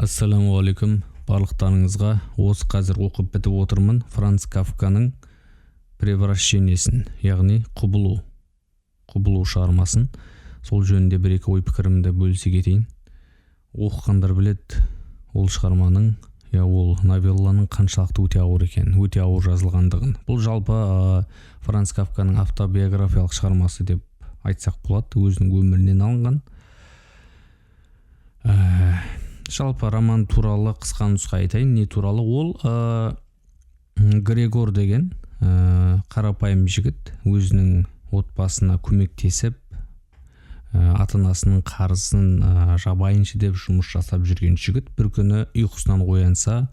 Ассаламуалейкум барлықтарыңызға. Осы қазір оқып бітіп отырмын Франц Кафканың превращениесін, яғни құбылу шығармасын. Сол жөнінде бір-екі ой пікірімді бөлісе кетейін. Оқығандар білет, ол шығарманың, ол новелланың қаншалықты өте ауыр екенін, өте ауыр жазылғандығын. Бұл жалпы Франц Кафканың автобиографиялық шығармасы деп айтсақ болады, өзінің өмірінен алынған. Жалпы роман туралы қысқа нұсқа айтайын. Не туралы? Ол Грегор деген қарапайым жігіт, өзінің отбасына көмектесіп, ата-анасының қарызын жабайыншы деп жұмыс жасап жүрген жігіт бір күні ұйқысынан оянса,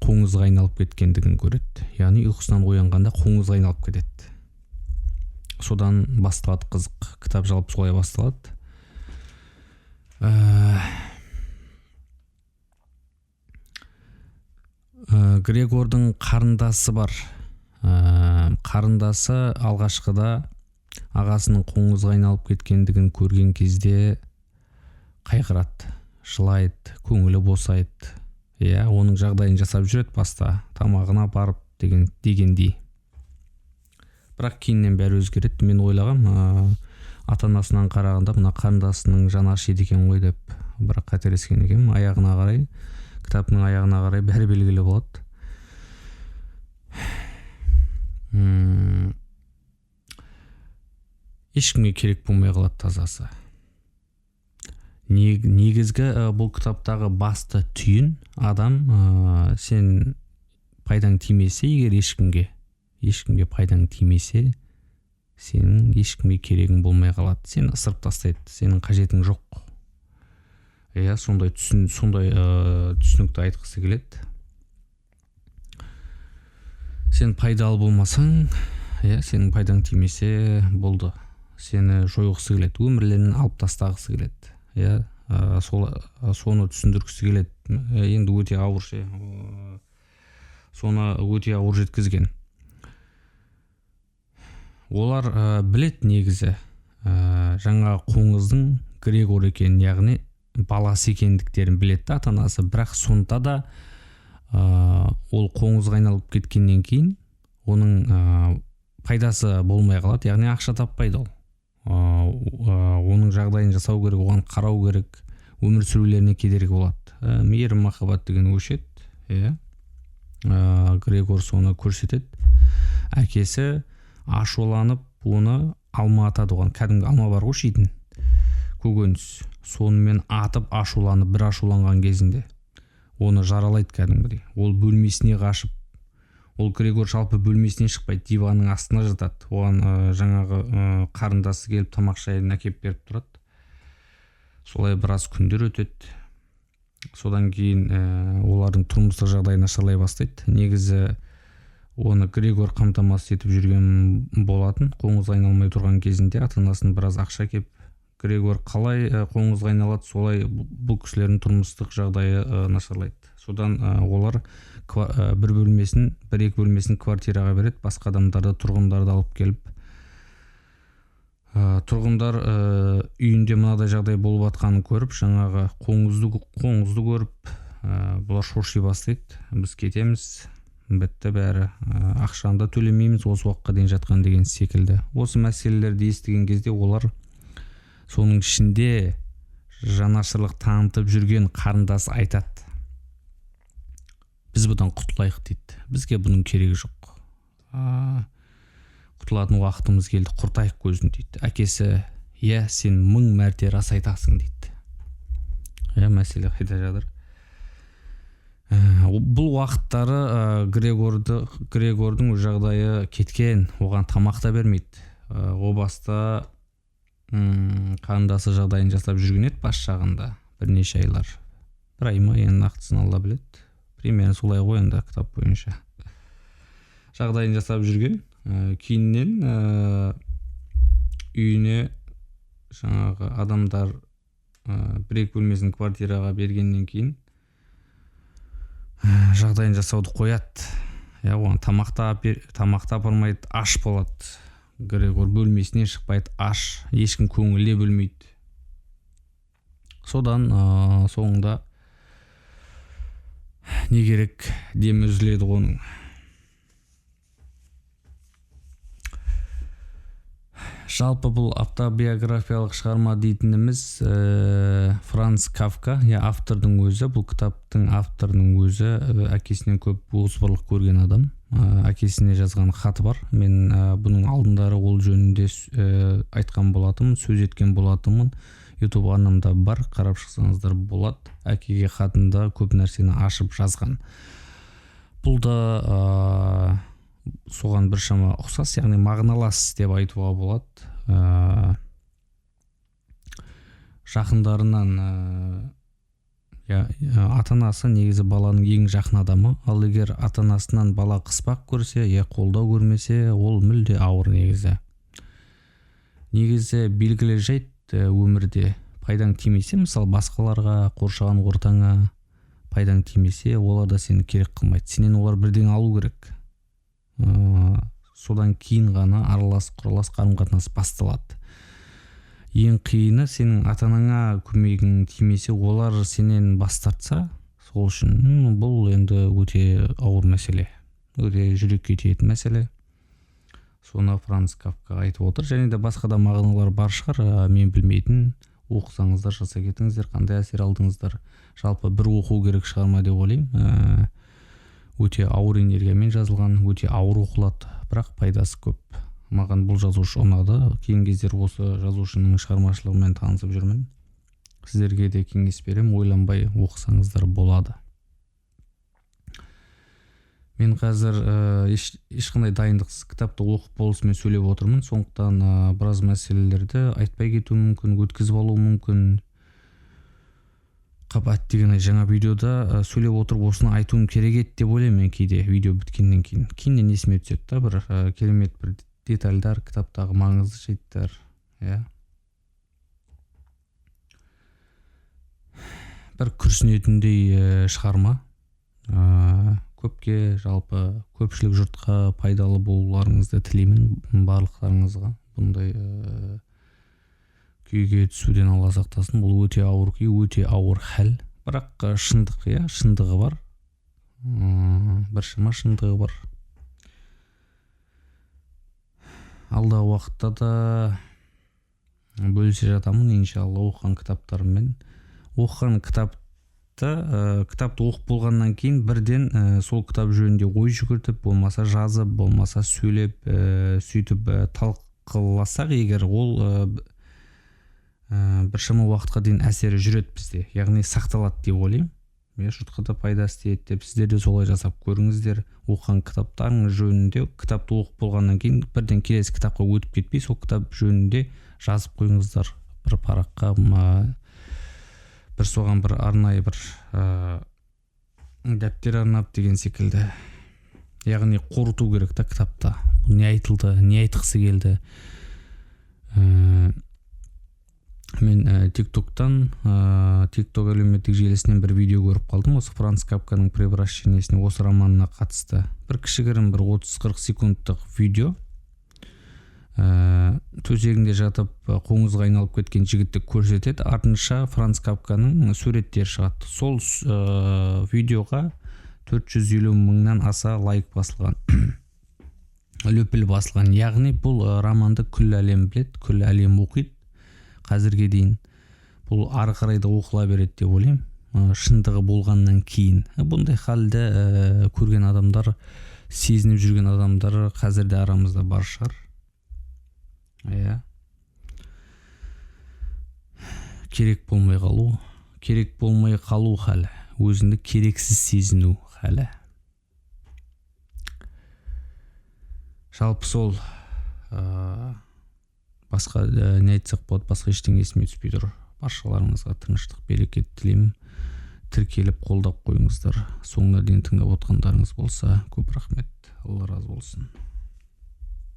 қоңызға айналып кеткендігін көреді. Яғни ұйқысынан оянғанда қоңызға айналып кетеді. Содан басталады қызық. Кітап жалпы солай басталады. Грегордың қарындасы бар. Қарындасы алғашқыда ағасының қоңызға айналып кеткендігін көрген кезде қайғырады, жылайды, көңілі босайды. Оның жағдайын жасап жүреді баста, тамағына барып дегендей. Бірақ кейіннен бәрі өзгереді. Мен ойлағам, ата-анасынан қарағанда мына қарындасының жаны ашиды екен ғой деп, бірақ қателескен екен. Аяғына қарай, кітаптың аяғына қарай бәрі белгілі болады. Ешкімге керек болмай қалады тазасы. Негізгі бұл кітаптағы басты түйін адам, сен пайдаң тимесе, егер ешкімге пайдаң тимесе, сенің ешкімге керегің болмай қалады. Сені ысырып тастайды, сенің қажетің жоқ. Сондай түсінікті айтқысы келеді. Сен пайдалы болмасаң, сенің пайдаң тимесе болды. Сені жойғысы келеді, өмірлерін алып тастағысы келеді. Соны түсіндіргісі келеді. Енді өте ауыр соны өте ауыр жеткізген. Олар білет негізі жаңа қоңыздың Грегор екенін, яғни баласы екендіктерін білетті ата-анасы, бірақ сонда да ол қоңызға айналып кеткеннен кейін оның пайдасы болмай қалады, яғни ақша таппайды ол. Оның жағдайын жасау керек, оған қарау керек, өмір сүрулеріне кедергі болады. Мейірім махаббат деген өшеді. Грегор соны көрсетеді. Әкесі ашуланып, оны алма атады, оған кәдімгі алма бар ғой, жейтін көкөніс. Сонымен атып ашуланып, бір ашуланған кезінде оны жаралайды кәдімгідей. Ол бөлмесіне қашып, ол Грегор жалпы бөлмесіне шықпайды, диванның астына жатады. Оған жаңағы қарындасы келіп тамақ шайын әкеп беріп тұрады. Солай біраз күндер өтеді. Содан кейін олардың тұрмыстық жағдайы нашарлай бастайды. Негізі оны Грегор қамтамасыз етіп жүрген болатын. Қоңыз айналмай тұрған кезінде ата-анасын біраз ақша кеп, Грегор қалай қоңызға айналады, солай бұл кісілердің тұрмыстық жағдайы нашарлайды. Содан олар бір-екі бөлмесін квартираға береді, басқа адамдарды, тұрғындарды алып келіп. Тұрғындар үйінде мынадай жағдай болып жатқанын көріп, жаңағы қоңызды көріп, бұлар шоши бастайды. Біз кетеміз, бітті бәрі, ақшаны да төлемейміз, осы уақытқа дейін жатқан деген секілді. Осы мәселелерді естіген кезде олар соның ішінде жанашырлық танытып жүрген қарындасы айтады: біз бұдан құтылайық дейді. Бізге бұның керегі жоқ. Құтылатын уақытымыз келді, құртайық көзін дейді. Әкесі: сен 1000 мәрте рас айтасың дейді. Мәселе қайда жатыр? Бұл уақыттары Грегордың жағдайы кеткен, оған тамақ та бермейді. О баста қарындасы жағдайын жасап жүрген еді бас жағында бірнеше айлар. Бір ай ма, енді нақтысын Алла біледі. Примерно солай ғой енді кітап бойынша. Жағдайын жасап жүрген. Кейіннен үйіне жаңағы адамдар бір-екі бөлмесін квартираға бергеннен кейін жағдайын жасауды қояды. Оған тамақ та апармайды, аш болады. Грегор бөлмесіне шықпайды, аш, ешкім көңіле бөлмейді. Содан соңында не керек, дем үзіледі оның. Жалпы бұл автобиографиялық шығарма дейтініміз Франц Кафка, автордың өзі, бұл кітаптың авторының өзі әкесінен көп озбырлық көрген адам. Әкесіне жазған хаты бар. Мен бұның алдындары ол жөнінде айтқан болатынмын, сөз еткен болатынмын. YouTube арнамда бар, қарап шықсаңыздар болады. Әкеге хатында көп нәрсені ашып жазған. Бұл да соған біршама ұқсас, яғни мағыналас деп айтуға болады. Жақындарынан ата-анасы негізі баланың ең жақын адамы, ал егер ата-анасынан бала қыспақ көрсе, қолдау көрмесе, ол мүлде ауыр негізі. Негізі белгілі жайт өмірде пайдаң тимесе, мысалы басқаларға, қоршаған ортаңа пайдаң тимесе, олар да сені керек қылмайды. Сенен олар бірден алу керек. Содан кейін ғана аралас құралас қарым-қатынас басталады. Ең қиыны сенің ата-анаңа көмегің тимесе, олар сенен бас тартса, сол үшін бұл енді өте ауыр мәселе, өте жүрекке тиетін мәселе. Соны Франц Кафка айтып отыр. Және де басқа да мағыналар бар шығар, мен білмейтін. Оқысаңыздар, жаса кетіңіздер, қандай әсер алдыңыздар. Жалпы бір оқу керек шығарма деп ойлаймын. Өте ауыр энергиямен жазылған, өте ауыр оқылады, бірақ пайдасы көп. Маған бұл жазушы ұнады. Кейін кездер осы жазушының шығармашылығымен танысып жүрмін. Сіздерге де кеңес берем, ойланбай оқысаңыздар болады. Мен қазір ешқандай дайындықсыз кітапты оқып болысымен сөйлеп отырмын. Сондықтан біраз мәселелерді айтпай кету мүмкін, өткізіп алу мүмкін. Қабат деген жаңа видеода сөйлеп отырып осыны айтуым керек еді деп ойлаймын мен кейде видео біткеннен кейін. Кейіннен есіме түседі да бір керемет бір детальдар, кітаптағы маңызды жайттар. Бір күрсінетіндей шығарма. Көпке, жалпы көпшілік жұртқа пайдалы болуларыңызды тілеймін, барлықтарыңызға. Бұндай күйге түсуден Алла сақтасын. Бұл өте ауыр күй, өте ауыр хәл. Бірақ шындық, шындығы бар. Біршама шындығы бар. Алдағы уақытта да бөлісе жатамын, иншалла, оқыған кітаптарыммен. Оқыған кітапты оқып болғаннан кейін бірден сол кітап жөнінде ой жүгіртіп, болмаса жазып, болмаса сөйлеп, сөйтіп талқыласақ, егер ол біршама уақытқа дейін әсері жүреді бізде, яғни сақталады деп ойлаймын. Жұртқа да пайдасы тиеді деп, сіздер де солай жасап көріңіздер. Оқыған кітаптарың жөнінде, кітапты оқып болғаннан кейін бірден келесі кітапқа өтіп кетпей, сол кітап жөнінде жазып қойыңыздар бір параққа, бір соған бір арнайы бір дәптер арнап деген секілді. Яғни қорыту керек та кітапта. Не айтылды, не айтқысы келді. Мен TikTok-тан, TikTok әлеуметтік желісінен бір видео көріп қалдым. Осы Франц Кафканың превращениесіне, осы романына қатысты. Бір кішігірім бір 30-40 секундтық видео. Төсегінде жатып қоңызға айналып кеткен жігітті көрсетеді. Артынша Франц Кафканың суреттері шығады. Сол видеоға 450 мыңнан аса лайк басылған. Löпіл басылған. Яғни бұл романды күллі әлем біледі, күллі әлем оқиды. Қазірге дейін бұл ары қарай да оқыла береді деп ойлаймын. Шындығы болғаннан кейін. Бұндай халді көрген адамдар, сезініп жүрген адамдар қазірде арамызда бар шығар. Керек болмай қалу халі, өзіңді керексіз сезіну халі. Жалпы сол басқа не айтсақ болады, басқа ештеңе есіме түспей тұр. Баршаларыңызға тыныштық, берекет тілеймін. Тіркеліп қолдап қойыңыздар. Соңына дейін тыңдап отқандарыңыз болса, көп рахмет. Алла разы болсын.